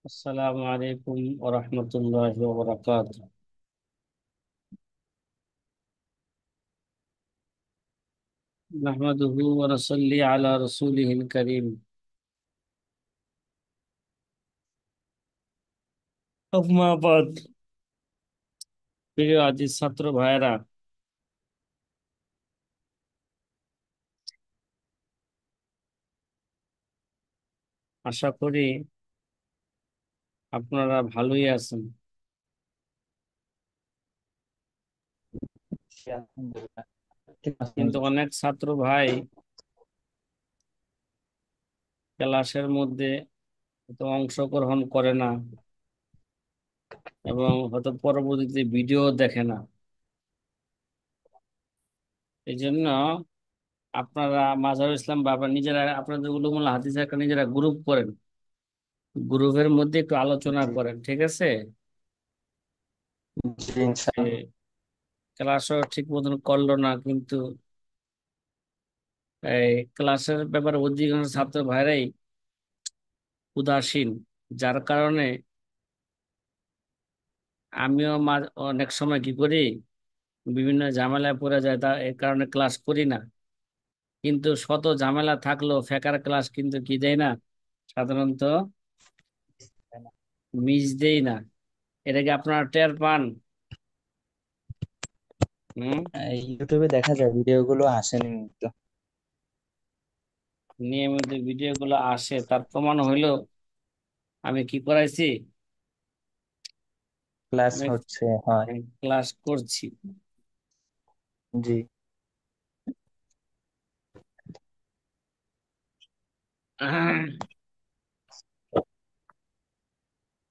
আসসালামু আলাইকুম ওয়া রাহমাতুল্লাহি ওয়া বারাকাতুহু। নাহমাদুহু ওয়া নুসাল্লি আলা রাসূলিহিল কারীম। আম্মা বাদ। প্রিয় আজিজ ছাত্র ভাইয়েরা, আশা করি আপনারা ভালোই আছেন। জি, আলহামদুলিল্লাহ। ঠিক আছে। কিন্তু অনেক ছাত্র ভাই ক্লাসের মধ্যে হয়তো অংশগ্রহণ করে না এবং হয়তো পরবর্তীতে ভিডিও দেখে না। এই জন্য আপনারা মাজারুল ইসলাম বাবা নিজেরা আপনাদের উলুমুল হাদিস একটা নিজেরা গ্রুপ করেন, গ্রুপের মধ্যে একটু আলোচনা জি করেন, ঠিক আছে? জি, যে ইনশাআল্লাহ। ক্লাসও ঠিক মতন করলো না, কিন্তু এই ক্লাসের ব্যাপারে অধিকাংশ ছাত্র ভাইরাই উদাসীন, যার কারণে আমিও অনেক সময় কি করি, বিভিন্ন ঝামেলায় পড়ে যায়, তা এই কারণে ক্লাস করি না। কিন্তু শত ঝামেলা থাকলেও ফেকার ক্লাস কিন্তু কি দেয় না, সাধারণত মিস দেই না। এটা কি আপনারা টের পান? হম। ইউটিউবে দেখা যায়, ভিডিও গুলো আসেনি তো। নিয়মিত ভিডিও গুলো আসে, তার প্রমাণ হইলো আমি কি করাইছি, ক্লাস আমি হচ্ছে, হয়। ক্লাস করছি। জি।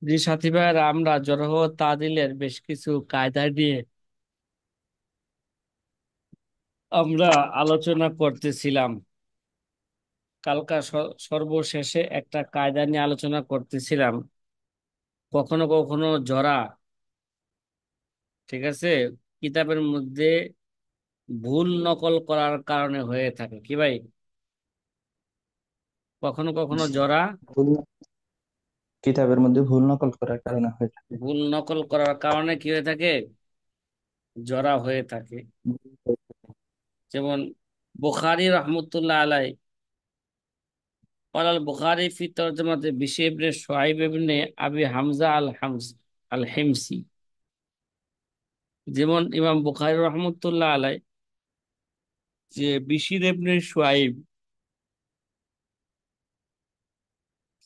জি সাথী ভাইয়েরা, আমরা জরহ ও তাদিলের বেশ কিছু কায়দা নিয়ে আমরা আলোচনা করতেছিলাম। কালকা সর্বশেষে একটা কায়দা নিয়ে আলোচনা করতেছিলাম। কখনো কখনো জরা, ঠিক আছে, কিতাবের মধ্যে ভুল নকল করার কারণে হয়ে থাকে কি ভাই? কখনো কখনো জি। জরা ভুল কিতাবের মধ্যে ভুল নকল করার কারণে হয়ে থাকে। ভুল নকল করার কারণে কি হয়ে থাকে, জরা হয়ে থাকে। যেমন বুখারী রহমতুল্লাহ আলাই قال البخاري في ترجمة بشير بن شعيب بن أبي حمزة الحمصي। যেমন ইমাম বুখারী রহমতুল্লাহ আলাই যে বিশির ইবনে শুআইব,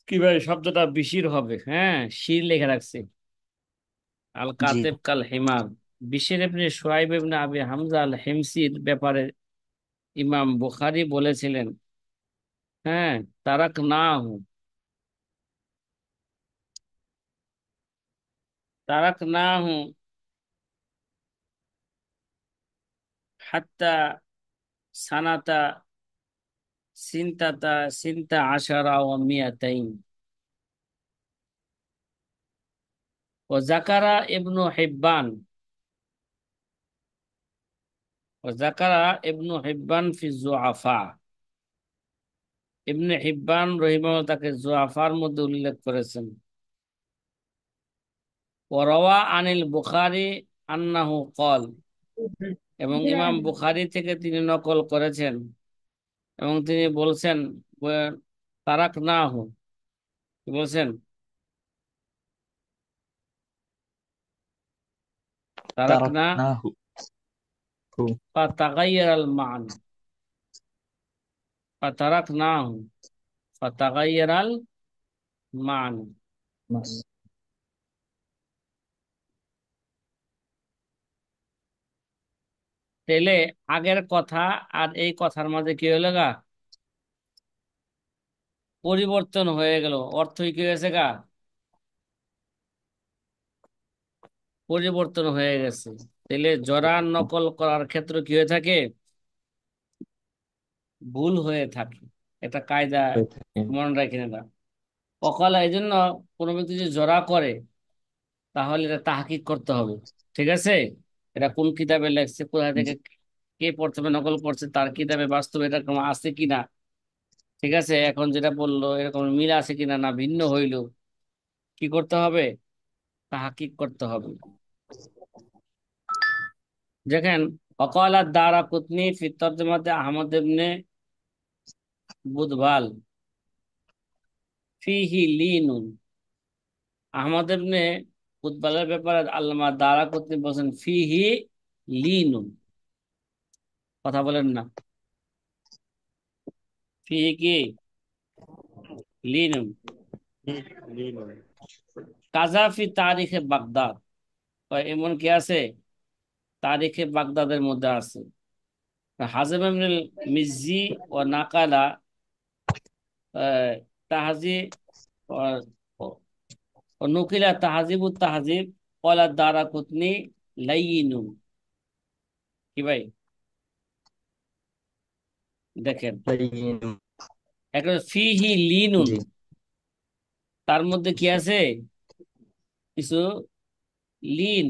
কি ভাই শব্দটা বিশির হবে, হ্যাঁ, শির লেখা রাখছে, আল জি কাতেব কাল হিমার। বিশির ইবনে শুআইব ইবনে আবি হামজা আল হিমসির ব্যাপারে ইমাম বুখারী বলেছিলেন, হ্যাঁ, তারাক না হু তারাক না হু হাত্তা সানাতা সিনতাতা সিনতা আশারা ও মিয়াতাইন। ও জাকারা ইবনু হিব্বান ও জাকারা ইবনু হিব্বান ফি যুআফা। ইবনে হিব্বান রহিমাহুল্লাহ তাকে যুআফার মধ্যে উল্লেখ করেছেন। ও রাওয়া আনিল বুখারী আন্নাহু ক্বাল, এবং ইমাম বুখারী থেকে তিনি নকল করেছেন এবং তিনি বলছেন, তারাক না হু, কি বলছেন, তারাক না তারাকনাহু। ফাতাগায়্যার আল মান, ফাতারাক না হু ফাতাগায়্যার আল মান। তাহলে আগের কথা আর এই কথার মাঝে কি হলো গা, পরিবর্তন হয়ে গেল, অর্থই কি হয়েছে গা, পরিবর্তন হয়ে গেছে। তাহলে জরা নকল করার ক্ষেত্রে কি হয়ে থাকে, ভুল হয়ে থাকে। এটা কায়দা হয়ে থাকে। মনে রাখেন এটা। অকালা এই জন্য কোনো ব্যক্তি যদি জরা করে তাহলে এটা তাহকিক করতে হবে, ঠিক আছে? এটা কোন কিতাবে লেখছে, কোথা থেকে জি কে প্রথমে নকল করছে, তার কিতাবে বাস্তবে এটা কোনো আছে কিনা, ঠিক আছে? এখন যেটা বললো এরকম মিল আছে কিনা, না ভিন্ন হইলো, কি করতে হবে? তাহকিক করতে হবে। দেখেন, অকাল দারাকুতনি ফি তরজমাতে আহমদ ইবনে বুদবাল ফিহি লিনুন। আহমদ ইবনে বুদবালের ব্যাপারে আল্লামা দারাকুতনি বলেছেন ফিহি লিনুন। কথা বলেন না, ফিহি কি? লিনুন। কাজাফি তারিখে বাগদাদ, এমন কি আছে? তারিখে বাগদাদের মধ্যে আছে। হাজেম ইবনুল মিজি ও নাকালা তাহাজি ও নুকিলা তাহাজিবু তাহাজিব কলা দারাকুতনি লাইয়িনুন। কি ভাই? দেখেন, লাইয়িন। একটা ফিহি লিনুন, জি। তার মধ্যে কি আছে? কিছু লিন,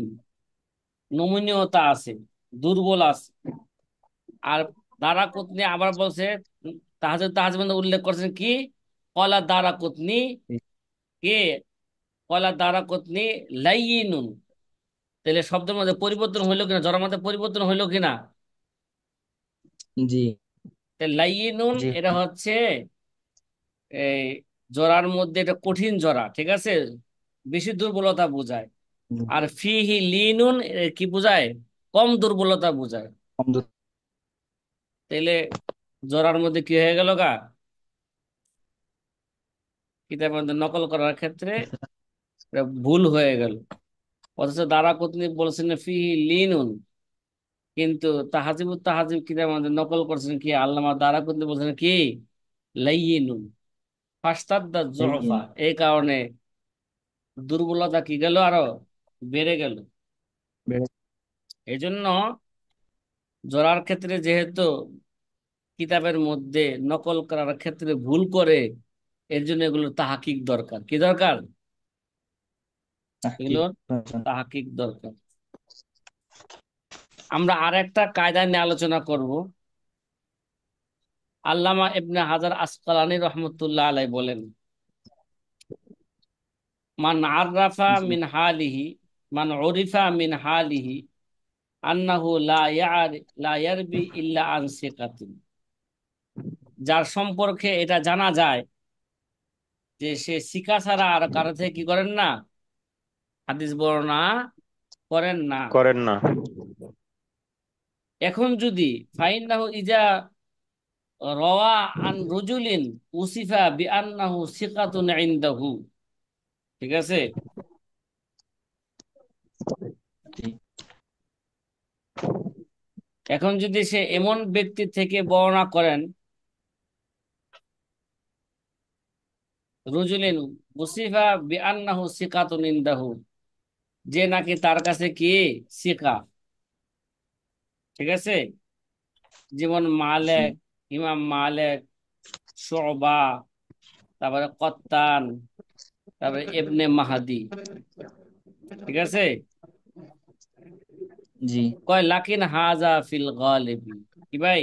নমনীয়তা আছে, দুর্বল আছে। আর দারাকুতনি আবার বলছে, তাহাজুদ তাহাজিব মধ্যে উল্লেখ করছেন কি? কলা দারাকুতনি কে? কলা দারাকুতনি লাইয়িনুন। তাহলে শব্দের মধ্যে পরিবর্তন হইলো কিনা, জড়ার মধ্যে পরিবর্তন হইলো কিনা? জি। লাইয়িনুন জি। এটা হচ্ছে এই জরার মধ্যে এটা কঠিন জরা, ঠিক আছে, বেশি দুর্বলতা বোঝায়। জি। আর ফিহি লিনুন কি বোঝায়? কম দুর্বলতা বোঝায়। কম দূর। তাইলে জরার মধ্যে কি হয়ে গেল গা? কিতাবের মধ্যে নকল করার ক্ষেত্রে এটা ভুল হয়ে গেল। অথচ দারাকুতনি বলছেন ফিহি লিনুন, কিন্তু তাহাজিবুত তাহাজিব কিতাবের মধ্যে নকল করছেন কি? আল্লামা দারাকুতনি বলছেন কি? লাইয়িনুন। ফাস্তাদ্দা জুফা, লাইয়িন। এই কারণে দুর্বলতা কি গেল, আরো বেড়ে গেল। বেড়ে। এই জন্য জোড়ার ক্ষেত্রে যেহেতু কিতাবের মধ্যে নকল করার ক্ষেত্রে ভুল করে, এর জন্য এগুলো তাহাকিক দরকার। কি দরকার? তাহকিক। এগুলোর তাহাকিক দরকার। আমরা আর একটা কায়দা নিয়ে আলোচনা করব। আল্লামা ইবনে হাজার আসকালানী রহমতুল্লাহ আলাই বলেন, মান আররাফা জি। মিন হালিহি, মান উরিফা মিন হালিহি আন্নাহু লা ইয়ারবি ইল্লা আন সিকাতিন। যার সম্পর্কে এটা জানা যায় যে সে সিকা ছাড়া আর কারো থেকে কি করেন না, হাদিস বর্ণনা করেন না। করেন না। এখন যদি ফাইন্নাহু ইজা রাওয়া আন রুজুলিন উসিফা বিআন্নাহু সিকাতুন ইনদাহু, ঠিক আছে, জি। এখন যদি সে এমন ব্যক্তি থেকে বর্ণনা করেন, রুজুলিন উসিফা বিআন্নাহু সিকাতুন ইনদাহু, যে নাকি তার কাছে কি সিকা, ঠিক আছে, যেমন জি। মালেক, ইমাম মালেক, শুবা, তারপরে কত্তান, তারপরে ইবনে মাহাদি, ঠিক আছে। জি। কয় লাকিন হাজা ফিল গালিবি, কি ভাই?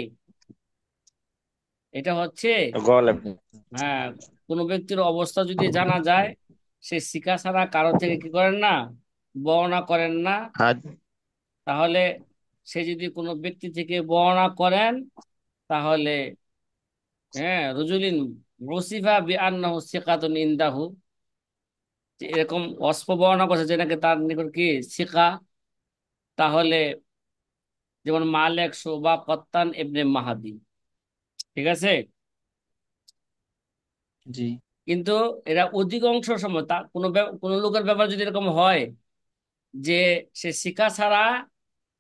এটা হচ্ছে, গলেব। হ্যাঁ, কোনো ব্যক্তির অবস্থা যদি জানা যায়, সে শিখা ছাড়া কারো থেকে কি করেন না, বর্ণনা করেন না, হাজ। তাহলে সে যদি কোনো ব্যক্তি থেকে বর্ণনা করেন, তাহলে হ্যাঁ, রুজুলিন মুসিফা বি আন্নাহু সিকাতুন ইনদাহু, যে এরকম অস্প বর্ণনা করছে যে নাকি তার নিকট কি সিকা, তাহলে যেমন মালেক, শুবা, কত্তান, ইবনে মাহাদি, ঠিক আছে। জি। কিন্তু এরা অধিকাংশ সময় তা কোনো লোকের ব্যাপার যদি এরকম হয় যে সে শিক্ষা ছাড়া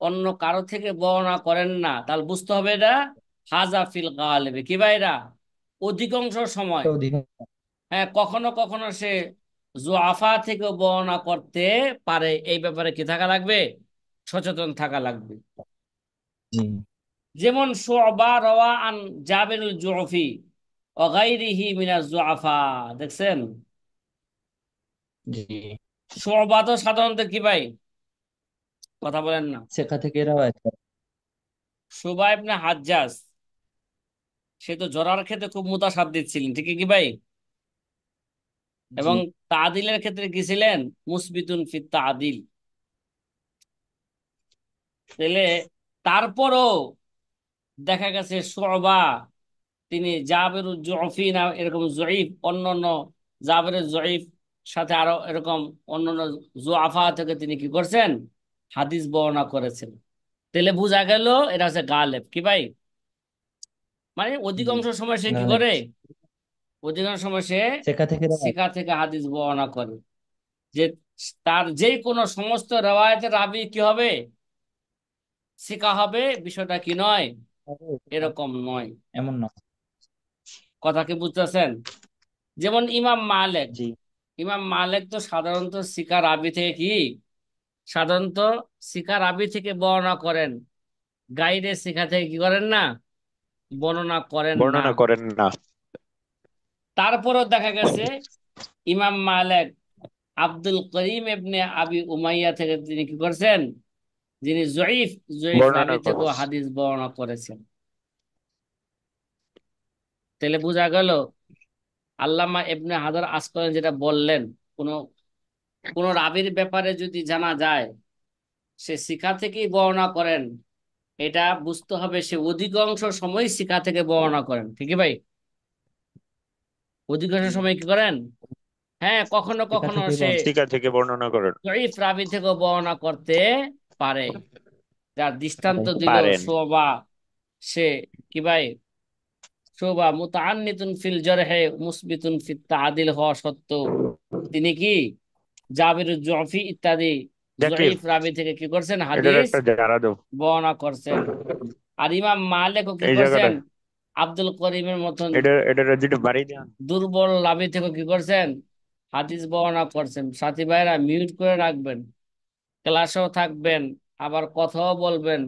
অন্য কারো থেকে বর্ণনা করেন না, তাহলে বুঝতে হবে এটা হাজা ফিল গালিবে, কি ভাই? এরা অধিকাংশ সময়, এটা অধিকার। হ্যাঁ, কখনো কখনো সে জুআফা থেকে বর্ণনা করতে পারে। এই ব্যাপারে কি থাকা লাগবে? সচেতন থাকা লাগবে। জি। যেমন শুবা রাওয়া আন জাবিরুল জুফি ওয়া গায়রিহি মিনাজ জুআফা, দেখছেন? জি। শুবা তো সাধারণত কি ভাই? কথা বলেন না। শেখা থেকে রাওয়ায়াত করে। শুবা ইবনে হাজ্জাজ, সে তো জরার ক্ষেত্রে খুব মুতাসাদ্দিদ ছিলেন, ঠিক কি ভাই? জি। এবং তাদিলের ক্ষেত্রে কি ছিলেন? মুসবিতুন ফি তাদিল। তাহলে তারপরও দেখা গেছে শুবা, তিনি জাবেরুল জুফি না এরকম জয়ীফ, অন্যান্য জাবেরের জয়ীফ সাথে আরো এরকম অন্যান্য জুআফা থেকে তিনি কি করছেন? হাদিস বর্ণনা করেছেন। তাহলে বোঝা গেল এটা হচ্ছে গালেব কি ভাই, মানে জি। অধিকাংশ সময় সে কি গালেব। করে? অধিকাংশ সময় সে শেখা থেকে রাত। শিখা থেকে হাদিস বর্ণনা করে। যে তার যে কোনো সমস্ত রেওয়ায়েতের রাবি কি হবে? শিখা হবে, বিষয়টা কি নয়, এরকম নয়। এমন না। কথা কি বুঝতেছেন? যেমন ইমাম মালিক, জি। ইমাম মালিক তো সাধারণত শিখা রাবি থেকে কি, সাধারণত শিখা রাবি থেকে বর্ণনা করেন, গাইডে শিখা থেকে কি করেন না, বর্ণনা করেন না। বর্ণনা করেন না। তারপরও দেখা গেছে ইমাম মালিক আব্দুল করিম ইবনে আবি উমাইয়া থেকে তিনি কি করছেন, যিনি জয়ীফ, জয়ীফ বর্ণনা রাবি করে। থেকেও হাদিস বর্ণনা করেছেন। তাহলে বোঝা গেল আল্লামা ইবনে হাজার আসকালানি যেটা বললেন, কোন কোন রাবির ব্যাপারে যদি জানা যায় সে শিখা থেকেই বর্ণনা করেন, এটা বুঝতে হবে সে অধিকাংশ সময় শিখা থেকে বর্ণনা করেন, ঠিকই ভাই? অধিকাংশ জি। সময় কি করেন? হ্যাঁ, কখনো শেখা কখনো থেকে সে শিকা থেকে বর্ণনা করেন। জয়ীফ রাবি থেকেও বর্ণনা করতে পারে। যার দৃষ্টান্ত দিল পারেন। শোবা, সে কি ভাই, শোবা মুতাআন্নিতুন ফিল জারহে মুসবিতুন ফিত তাদিল হওয়া সত্ত্বেও তিনি কি জাবির জুফি ইত্যাদি জাকির, জয়ীফ রাবি থেকে কি করছেন? এটার হাদিস একটা জারা দাও। বর্ণনা করছেন। আর ইমাম মালিকও কি এই করছেন? জায়গাটায় আব্দুল করিমের মতন এটার যেটা বাড়ি দেন। দুর্বল রাবি থেকে কি করছেন? হাদিস বর্ণনা করছেন। সাথী ভাইরা মিউট করে রাখবেন, ক্লাসেও থাকবেন, আবার কথাও বলবেন,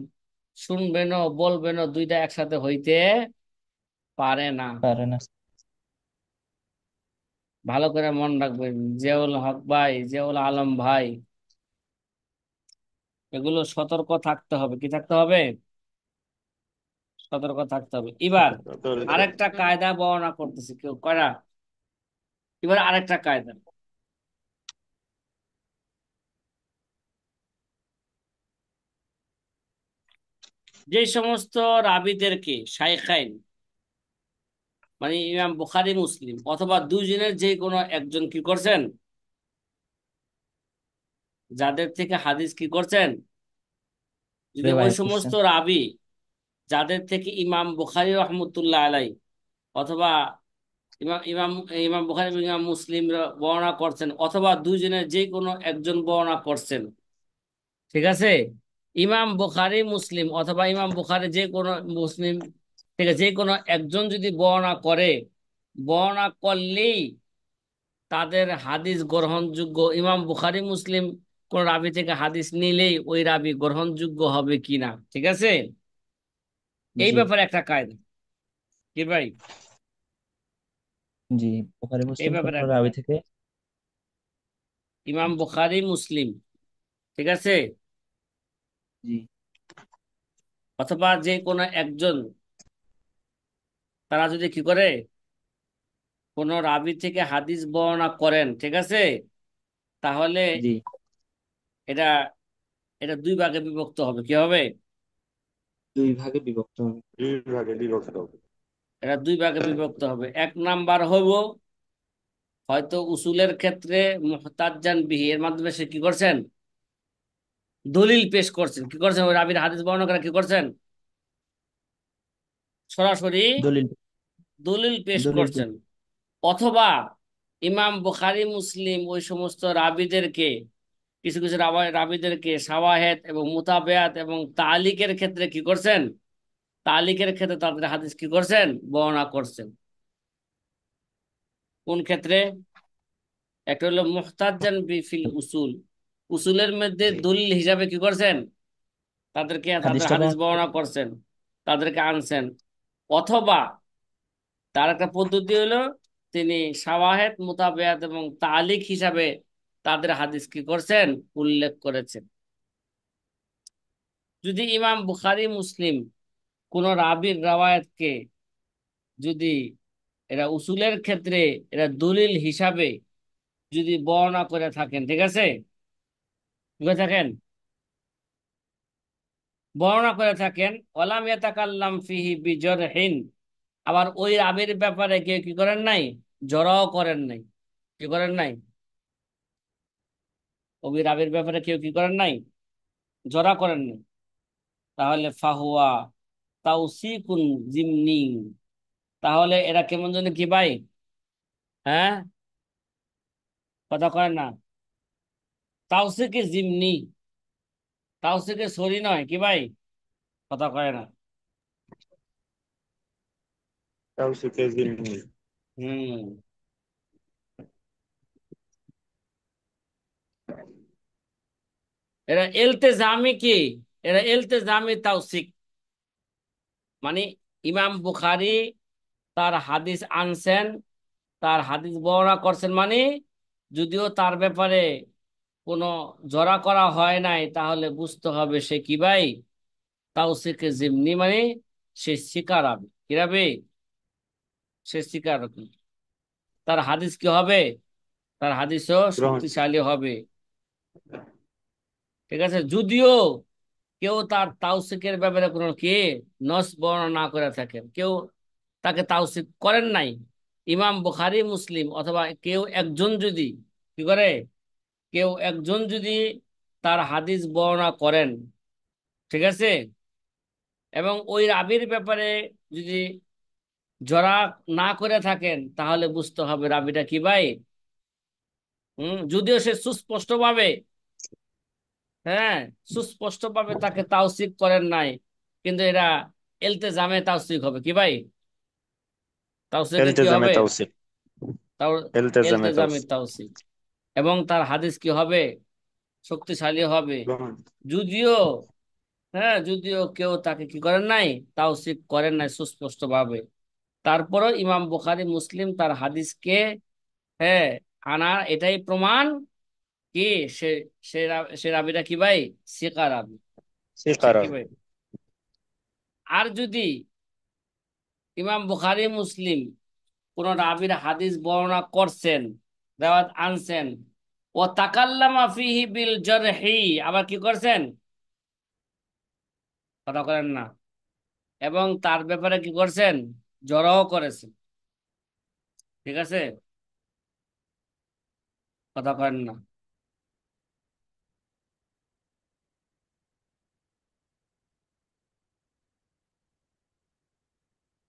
শুনবেনও বলবেনও, দুইটা একসাথে হইতে পারে না। পারে না। ভালো করে মন রাখবেন। জিয়াউল হক ভাই, জিয়াউল আলম ভাই, এগুলো সতর্ক থাকতে হবে। কি থাকতে হবে? সতর্ক থাকতে হবে। এবার আরেকটা কায়দা বর্ণনা করতেছি, কেউ কয়রা, এবার আরেকটা কায়দা। যে সমস্ত রাবীদেরকে শাইখাইন, মানে ইমাম বুখারী মুসলিম অথবা দুইজনের যে কোনো একজন কি করছেন, যাদের থেকে হাদিস কি করছেন, যদি ওই রেওয়ায়াত সমস্ত করছেন। রাবী যাদের থেকে ইমাম বুখারী রহমতুল্লাহ আলাই অথবা ইমাম ইমাম ইমাম বুখারী এবং ইমাম মুসলিম বর্ণনা করছেন, অথবা দুইজনের যে কোনো একজন বর্ণনা করছেন, ঠিক আছে? ইমাম বুখারী মুসলিম অথবা ইমাম বুখারী যে কোনো মুসলিম থেকে যে কোনো একজন যদি বর্ণনা করে, বর্ণনা করলেই তাদের হাদিস গ্রহণযোগ্য। ইমাম বুখারী মুসলিম কোন রাবি থেকে হাদিস নিলেই ওই রাবি গ্রহণযোগ্য হবে কিনা, ঠিক আছে? এই জি। ব্যাপারে একটা কায়দা কি ভাই, জি। বুখারী এই মুসলিম কোন ব্যাপারে একটা রাবি কায়দা। থেকে। ইমাম বুখারী মুসলিম, ঠিক আছে, জি। অথবা যে কোনো একজন, তারা যদি কি করে, কোন রাবি থেকে হাদিস বর্ণনা করেন, ঠিক আছে, তাহলে জি। এটা এটা দুই ভাগে বিভক্ত হবে। কি হবে? দুই ভাগে বিভক্ত হবে। দুই ভাগে বিভক্ত। এটা দুই ভাগে বিভক্ত হবে। এক নাম্বার হইব, হয়তো উসুলের ক্ষেত্রে মুহতাজ্জান বিহি, এর মাধ্যমে সে কি করছেন? দলিল পেশ করছেন। কি করছেন? ওই রাবির হাদিস বর্ণনা করে কি করছেন? সরাসরি দলিল। দলিল পেশ দলিল করছেন। অথবা ইমাম বুখারী মুসলিম ওই সমস্ত রাবিদেরকে, কিছু কিছু রাবিদেরকে শাওয়াহিদ এবং মুতাবায়াত এবং তালিকের ক্ষেত্রে কি করছেন? তালিকের ক্ষেত্রে তাদের হাদিস কি করছেন? বর্ণনা করছেন। কোন ক্ষেত্রে? একটা হলো মুহতাজ্জান ফিল উসুল, উসুলের মধ্যে দলিল হিসাবে কি করছেন? তাদেরকে তাদের হাদিসটা হাদিস বর্ণনা বর্ণনা করতে। করছেন, তাদেরকে আনছেন। অথবা তার একটা পদ্ধতি হলো তিনি শাওয়াহিদ মুতাবায়াত এবং তালিক হিসাবে তাদের হাদিস কি করছেন? উল্লেখ করেছেন। যদি ইমাম বুখারী মুসলিম কোন রাবির রাওয়ায়াতকে যদি এরা উসুলের ক্ষেত্রে এরা দলিল হিসাবে যদি বর্ণনা করে থাকেন, ঠিক আছে, বুঝে থাকেন, বর্ণনা করে থাকেন, ওয়ালাম ইয়াতাকাল্লাম ফিহি বিজরহিন, আবার ওই রাবির ব্যাপারে কেউ কি করেন নাই, জড়াও করেন নাই, কি করেন নাই, ওই রাবির ব্যাপারে কেউ কি করেন নাই, জড়া করেন নাই, তাহলে ফাহুয়া তাওসিকুন জিমনি, তাহলে এরা কেমন যেন কি ভাই, হ্যাঁ, কথা কয় না, তাওসিকে জিমনি, তাওসিকে সরি নয় কি ভাই, কথা কয় না। توثيق ذهني. হুম, এরা এলতেজামি কি, এরা এলতেজামি তাওসিক, মানে ইমাম বুখারী তার হাদিস আনছেন, তার হাদিস বর্ণনা করছেন, মানে যদিও তার ব্যাপারে কোনো জড়া করা হয় নাই, তাহলে বুঝতে হবে সে কি ভাই, তাওসিকে জিমনি, মানে সে স্বীকার হবে, কিরাবে, সে স্বীকার হবে, তার হাদিস কি হবে, তার হাদিসও গ্রহণ শক্তিশালী হবে, ঠিক আছে, যদিও কেউ তার তাওসিকের ব্যাপারে কোনো কি নস বর্ণনা না করে থাকেন, কেউ তাকে তাওসিক করেন নাই, ইমাম বুখারী মুসলিম অথবা কেউ একজন যদি কি করে, কেউ একজন যদি তার হাদিস বর্ণনা করেন, ঠিক আছে, এবং ওই রাবির ব্যাপারে যদি জড়া না করে থাকেন, তাহলে বুঝতে হবে রাবিটা কি ভাই, যদিও সে সুস্পষ্ট ভাবে, হ্যাঁ, সুস্পষ্ট ভাবে তাকে তাওসিক করেন নাই, কিন্তু এরা এলতেজামে তাওসিক হবে কি ভাই, তাওসিকে কি التزام হবে, توثيق. তাও التزام এলতেজামে توثيق. তাওসিক, এবং তার হাদিস কি হবে, শক্তিশালী হবে, গ্রহণ যদিও, হ্যাঁ, যদিও কেউ তাকে কি করেন নাই, তাওসিক করেন নাই সুস্পষ্ট ভাবে, তারপরও ইমাম বুখারী মুসলিম তার হাদিসকে, হ্যাঁ, আনার এটাই প্রমাণ কি, সে সে রাবিটা কি ভাই, সিকা রাবি, সে কি ثقة. ভাই। আর যদি ইমাম বুখারী মুসলিম কোন রাবির হাদিস বর্ণনা করছেন, রেওয়াত আনছেন, ও তাকাল্লামা ফিহি বিল জরহি, আবার কি করছেন, কথা করেন না, এবং তার ব্যাপারে কি করছেন, জড়াও করেছেন, ঠিক আছে, কথা করেন না,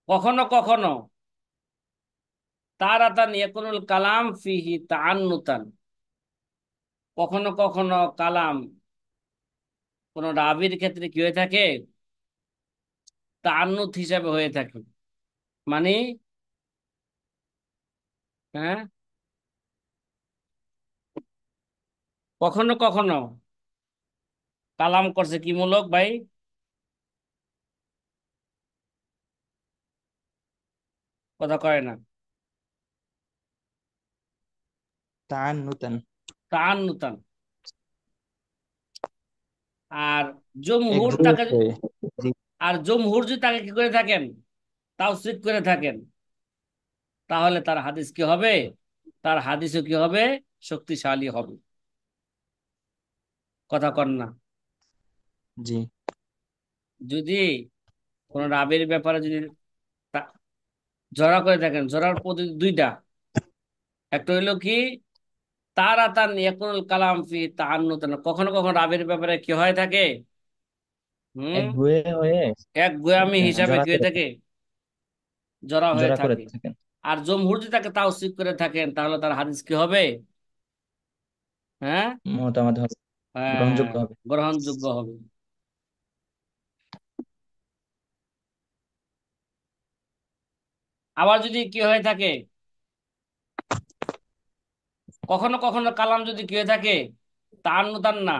কখনো কখনো তারাতান ইয়াকুনুল কালাম ফিহি তাআন্নুতান, কখনো কখনো কালাম কোন রাবির ক্ষেত্রে কি হয়ে থাকে, তাআন্নুত হিসাবে হয়ে থাকে, মানে, হ্যাঁ, কখনো কখনো কালাম করছে কি মূলক ভাই, কথা কয় না, তাআন্নুতান। তাআন্নুতান, আর জমহুর একগুঁয়ে তাকে, হয়ে। জি। আর জমহুর যদি তাকে কি করে থাকেন, তাওসীক করে থাকেন, তাহলে তার হাদিস কি হবে, তার হাদিসও কি হবে, শক্তিশালী হবে, কথা কন না। জি। যদি কোন রাবির ব্যাপারে যদি তা- জড়া করে থাকেন, জড়ার পদ্ধতি দুইটা, একটা হইলো কি তারাতান ইয়াকুনুল কালাম ফি তাআন্নুতান, কখনো কখনো রাবির ব্যাপারে কি হয়ে থাকে, হুম, একগুঁয়ে হয়ে এক গোয়ামি হিসাবে জড়া কি হয়ে করে থাকে, জড়া হয়ে জড়া করে থাকে, থাকেন। আর জমহুর যদি তাকে তাওসীক করে থাকেন, তাহলে তার হাদিস কি হবে, হ্যাঁ, মতামত হবে, হ্যাঁ, গ্রহণযোগ্য হবে। গ্রহণযোগ্য হবে। আবার যদি কি হয়ে থাকে, কখনো কখনো কালাম যদি কি হয়ে থাকে তাআন্নুতান না,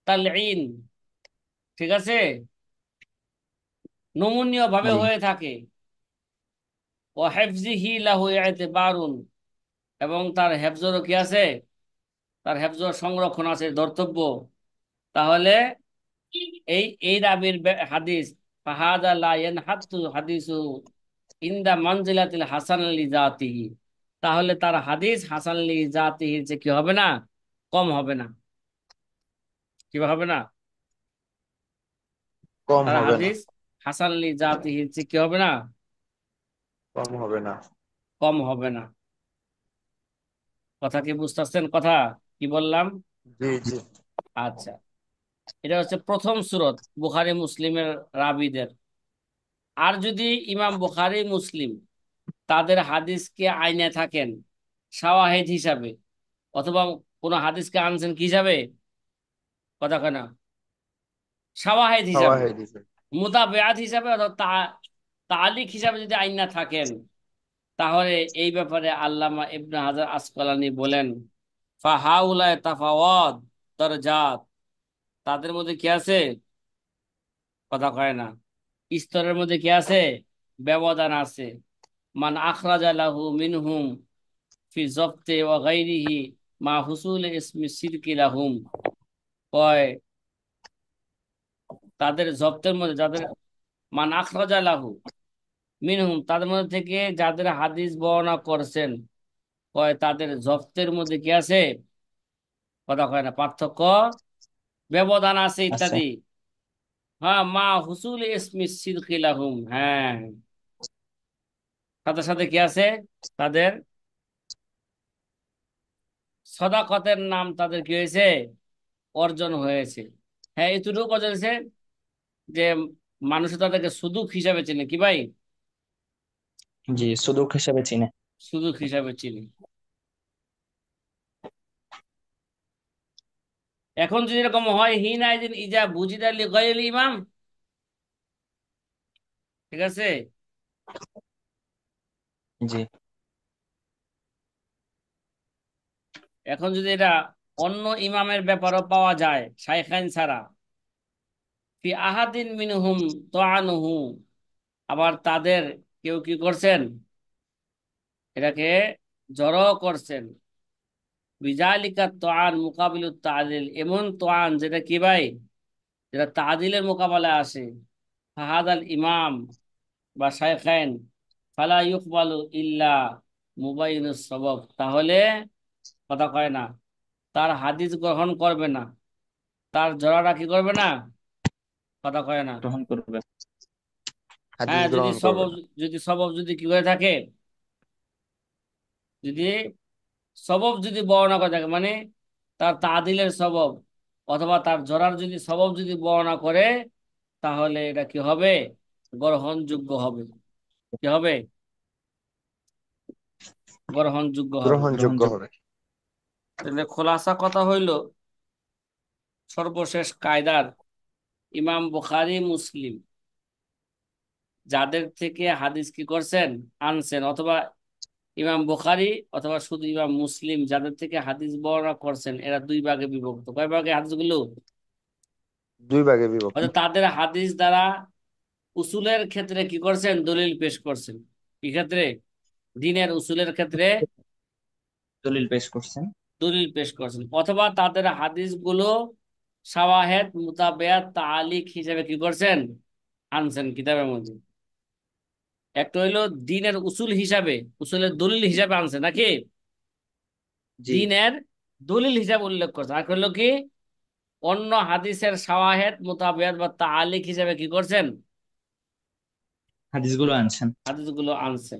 তালঈন, ঠিক আছে, নমনীয় ভাবে জি। হয়ে থাকে, ও হিফজিহি লাহু ইতিবারুন, এবং তার হেফজরও কি আছে, তার হেফজর সংরক্ষণ আছে, ধর্তব্য, তাহলে এই রাবির হাদিস, ফাহাদা লা ইয়ানহাতু হাদিসু ইনদা মানজিলাতিল হাসান লিজাতিহি, তাহলে তার হাদিস হাসান লি জাতিহির যে কি হবে না, কম হবে না। কি হবে না? কম তার হবে না। হাদিস হাসান লি জাতিহির যে কি হবে না, কম হবে না। কম হবে না। কথা কি বুঝতেছেন? কথা কি বললাম? জি জি। আচ্ছা, এটা হচ্ছে প্রথম সূরত বুখারী মুসলিমের রাবীদের। আর যদি ইমাম বুখারী মুসলিম তাদের হাদিসকে আইনে থাকেন শাওয়াহিদ হিসাবে, অথবা কোন হাদিসকে আনছেন কি হিসাবে, কথা কেনা, শাওয়াহিদ খাওয়া হিসাবে, হয়ে দিছে। মুতাবেআত হিসাবে, অথবা তালিক হিসাবে যদি আইনা থাকেন, তাহলে এই ব্যাপারে আল্লামা ইবনে হাজার আসকালানি বলেন, ফাহাউলায় তাফাওয়াত দরজাত, তাদের মধ্যে কি আছে, কথা কয় না, স্তরের মধ্যে কি আছে, ব্যবধান আছে। মান আখরাজা লাহু মিনহুম ফি জবতে ওয়া গায়রিহি মা হুসুল ইসমি সিরকি লাহুম, কয় তাদের জব্তের মধ্যে যাদের, মান আখরাজা লাহু মিনহুম তাদের মধ্যে থেকে যাদের হাদিস বর্ণনা করছেন, কয় তাদের জব্তের মধ্যে কি আছে, কথা কয় না, পার্থক্য, ব্যবধান আছে আছে। ইত্যাদি। হ্যাঁ, মা হুসুল ইসমি সিরকি লাহুম, হ্যাঁ, সাথে সাথে কি আছে, তাদের সদাকতের নাম তাদের কি হয়েছে, অর্জন হয়েছে। হ্যাঁ, এতটুকু অর্জন হয়েছে যে মানুষ তাদেরকে সুদুক হিসাবে চেনে, কি ভাই, জি, সুদূক হিসেবে চিনে। সুদুক হিসাবে চিনি। এখন যদি এরকম হয়, হিনা ইদিন ইজা বুজিদা লিগাইরিল ইমাম, ঠিক আছে, জি। এখন যদি এটা অন্য ইমামের ব্যাপারও পাওয়া যায় শাইখাইন ছাড়া, ফি আহাদিন মিনহুম তোয়ানুহু, আবার তাদের কেউ কি করছেন, এটাকে জড়ো করছেন, বিজালিকা তোয়ান মুকাবিলুত তাদিল, এমন তোয়ান যেটা কি ভাই, যেটা তাদিলের মোকাবেলায় আসে, ফাহাদাল ইমাম বা শাইখাইন ফালা ইউকবালু ইল্লা মুবাইনুস সবব, তাহলে, কথা কয় না, তার হাদিস গ্রহণ করবে না, তার জড়াটা কি করবে না, কথা কয় না। গ্রহণ করবে। হাদিস হ্যাঁ, যদি গ্রহণ করবে সবব, না। যদি সবব যদি কি করে থাকে, যদি সবব যদি বর্ণনা করে থাকে, মানে তার তাদিলের সবব, অথবা তার জড়ার যদি সবব যদি বর্ণনা করে, তাহলে এটা কি হবে, গ্রহণযোগ্য হবে। কি হবে, গ্রহণযোগ্য হবে। গ্রহণযোগ্য গ্রহণযোগ্য। হবে। তাহলে খোলাসা কথা হইল, সর্বশেষ কায়দার ইমাম বুখারী মুসলিম যাদের থেকে হাদিস কি করছেন, আনছেন, অথবা ইমাম বুখারী অথবা শুধু ইমাম মুসলিম যাদের থেকে হাদিস বর্ণনা করছেন, এরা দুই ভাগে বিভক্ত। কয় ভাগে হাদিসগুলো, দুই ভাগে বিভক্ত। হয়তো তাদের হাদিস দ্বারা উসুলের ক্ষেত্রে কি করছেন, দলিল পেশ করছেন, কি ক্ষেত্রে, দ্বীনের উসুলের ক্ষেত্রে দলিল পেশ করছেন। দলিল পেশ করছেন, অথবা তাদের হাদিসগুলো শাওয়াহিদ মুতাবেআত তালিক হিসেবে কি করছেন, আনছেন কিতাবের মধ্যে। একটা হইলো দ্বীনের উসুল হিসাবে, উসুলের দলিল হিসাবে আনছে নাকি, জি। দ্বীনের দলিল হিসাবে উল্লেখ করছে। আর হইলো কি, অন্য হাদিসের শাওয়াহিদ মুতাবেআত বা তালিক হিসাবে কি করছেন, হাদিসগুলো আনছেন। হাদিসগুলো আনছেন।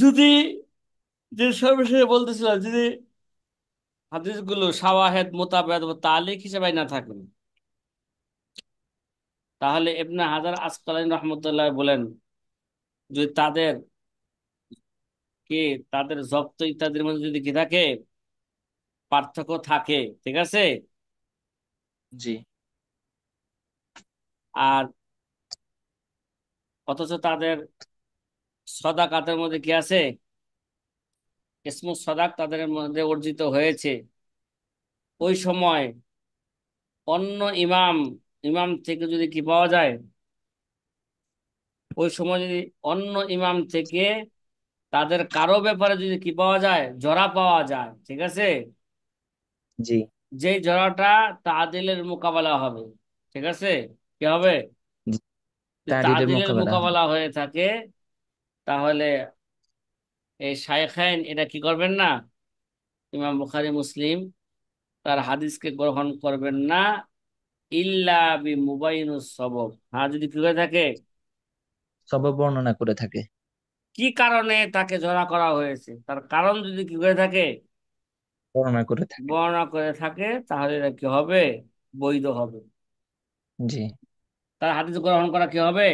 যদি, যে সর্বশেষে বলতেছিলাম, যদি হাদিসগুলো শাওয়াহিদ মুতাবেআত বা তালিক হিসেবে না থাকেন, তাহলে ইবনে হাজার আসকালানী রহমতুল্লাহ বলেন, যদি তাদের কি, তাদের জব্দ ইত্যাদির মধ্যে যদি কি থাকে, পার্থক্য থাকে, ঠিক আছে, জি। আর অথচ তাদের সদাকাতের মধ্যে কি আছে, ইসমুস সদাক তাদের মধ্যে অর্জিত হয়েছে, ওই সময় অন্য ইমাম, ইমাম থেকে যদি কি পাওয়া যায়, ওই সময় যদি অন্য ইমাম থেকে তাদের কারো ব্যাপারে যদি কি পাওয়া যায়, জড়া পাওয়া যায়, ঠিক আছে, জি। যেই জড়াটা তাদিলের মোকাবেলা হবে, ঠিক আছে, কি হবে, জি। যদি তাদিলের তাদিলের মোকাবেলা হবে। মোকাবেলা হয়ে থাকে, তাহলে এই শাইখাইন এটা কি করবেন না, ইমাম বুখারী মুসলিম তার হাদিসকে গ্রহণ করবেন না, ইল্লা বি মুবাইনুস সবব, হ্যাঁ যদি কি হয়ে থাকে, সবব বর্ণনা করে থাকে। কি কারণে তাকে জড়া করা হয়েছে তার কারণ যদি কি হয়ে থাকে, বর্ণনা করে থাকে। বর্ণনা করে থাকে, তাহলে এটা কি হবে, বৈধ হবে। জি। তার হাদিস গ্রহণ করা কি হবে,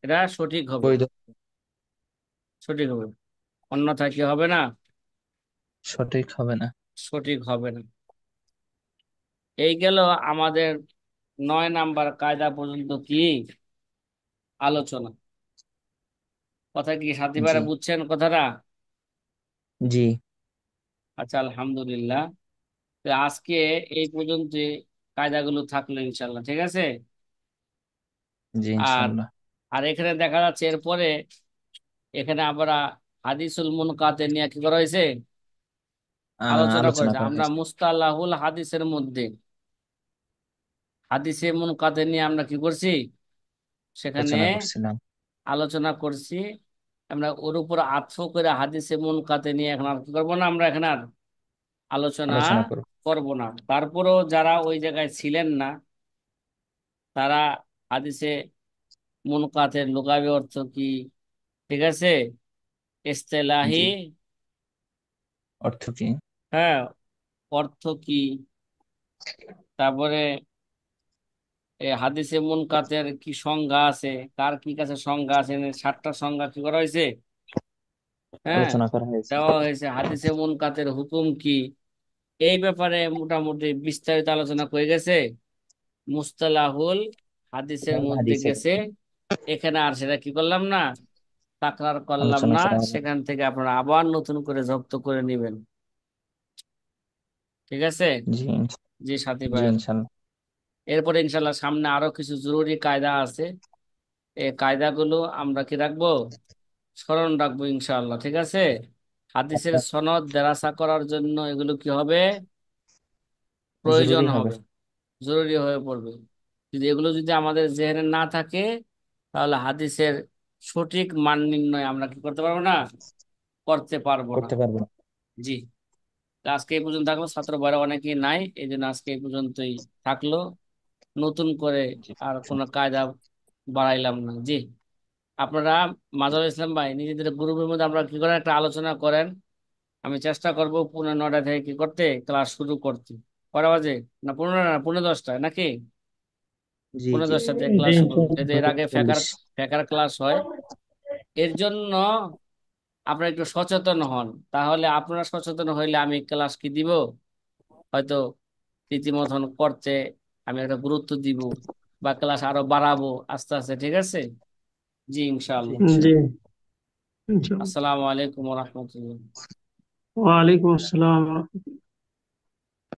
এটা সঠিক হবে, বৈধ। সঠিক হবে, অন্যথায় কি হবে না, সঠিক হবে না। সঠিক হবে না। এই গেল আমাদের 9 নাম্বার কায়দা পর্যন্ত কি আলোচনা। কথা কি সাথী জি। ভাইরা বুঝছেন কথাটা? জি। আচ্ছা, আলহামদুলিল্লাহ। তো আজকে এই পর্যন্ত কায়দাগুলো থাকলো ইনশাল্লাহ, ঠিক আছে। জি আর ইনশাল্লাহ। আর এখানে দেখা যাচ্ছে এরপরে এখানে আমরা হাদিসুল মুনকাতে নিয়ে কি করা হয়েছে, আলোচনা আলোচনা করেছে। করা আমরা হয়েছে। মুস্তালাহুল হাদিসের মধ্যে হাদিসে মুনকাতে নিয়ে আমরা কি করছি, সেখানে আলোচনা করছিলাম। আলোচনা করছি। আমরা ওর উপর আত্ফ করে হাদিসে মুনকাতে নিয়ে এখন আর কি করবো না, আমরা এখানে আর আলোচনা আলোচনা করব। করব না। তারপরেও যারা ওই জায়গায় ছিলেন না, তারা হাদিসে মুনকাতের লুগাবি অর্থ কি, ঠিক আছে, ইস্তেলাহি, জি। অর্থ কি? হ্যাঁ, অর্থ কি, তারপরে হাদিসে মুনকাতের কি সংজ্ঞা আছে, কার কি কাছে সংজ্ঞা আছে, 7টা সংজ্ঞা কি করা হয়েছে, হ্যাঁ, আলোচনা করা হয়েছে। দেওয়া হয়েছে। হাদিসে মুনকাতের হুকুম কি, এই ব্যাপারে মোটামুটি বিস্তারিত আলোচনা হয়ে গেছে মুস্তালাহুল হাদিসের মধ্যে হাদিসের গেছে। এখানে আর সেটা কি করলাম না, তাকরার করলাম আলোচনা না। করা হলো। সেখান থেকে আপনারা আবার নতুন করে যুক্ত করে নেবেন, ঠিক আছে। জি জি সাথী জি ভাইয়ের, ইনশাল্লাহ। এরপরে ইনশাল্লাহ সামনে আরো কিছু জরুরি কায়দা আছে। এই কায়দাগুলো আমরা কি রাখবো, স্মরণ রাখবো ইনশাআল্লাহ, ঠিক আছে। হাদিসের আচ্ছা, সনদ দেরাসা করার জন্য এগুলো কি হবে, প্রয়োজন জরুরি হবে। হবে, জরুরি হয়ে পড়বে। এগুলো যদি আমাদের জেহেনে না থাকে, তাহলে হাদিসের সঠিক মান নির্ণয় আমরা কি করতে পারবো না, করতে পারবো না। করতে পারবো না। জি। তো আজকে এই পর্যন্ত থাকলো, ছাত্র বড় অনেকেই নাই, এই জন্য আজকে এই পর্যন্তই থাকলো। নতুন করে জি। আর কোনো কায়দা বাড়াইলাম না। জি। আপনারা মাজারুল ইসলাম ভাই নিজেদের গ্রুপের মধ্যে আমরা কি করেন একটা আলোচনা করেন। আমি চেষ্টা করব 9:30 থেকে কি করতে, ক্লাস শুরু করতে। কটা বাজে, না 15 না 15:10টায় নাকি, জি পনেরো জি। দশটা থেকে জি ক্লাস শুরু, যাতে এর আগে ফেকার 9:40। ফেকার ক্লাস হয়। এর জন্য আপনারা একটু সচেতন হন, তাহলে আপনারা সচেতন হইলে আমি ক্লাস কি দিব, হয়তো রীতিমতন করতে আমি একটা গুরুত্ব দিব, বা ক্লাস আরো বাড়াবো আস্তে আস্তে, ঠিক আছে। জি জি ইনশাআল্লাহ। জি ইনশাল্লাহ। ইনশাআল্লাহ। আসসালামু আলাইকুম রহমতুল্লাহ। ওয়ালাইকুম আসসালাম।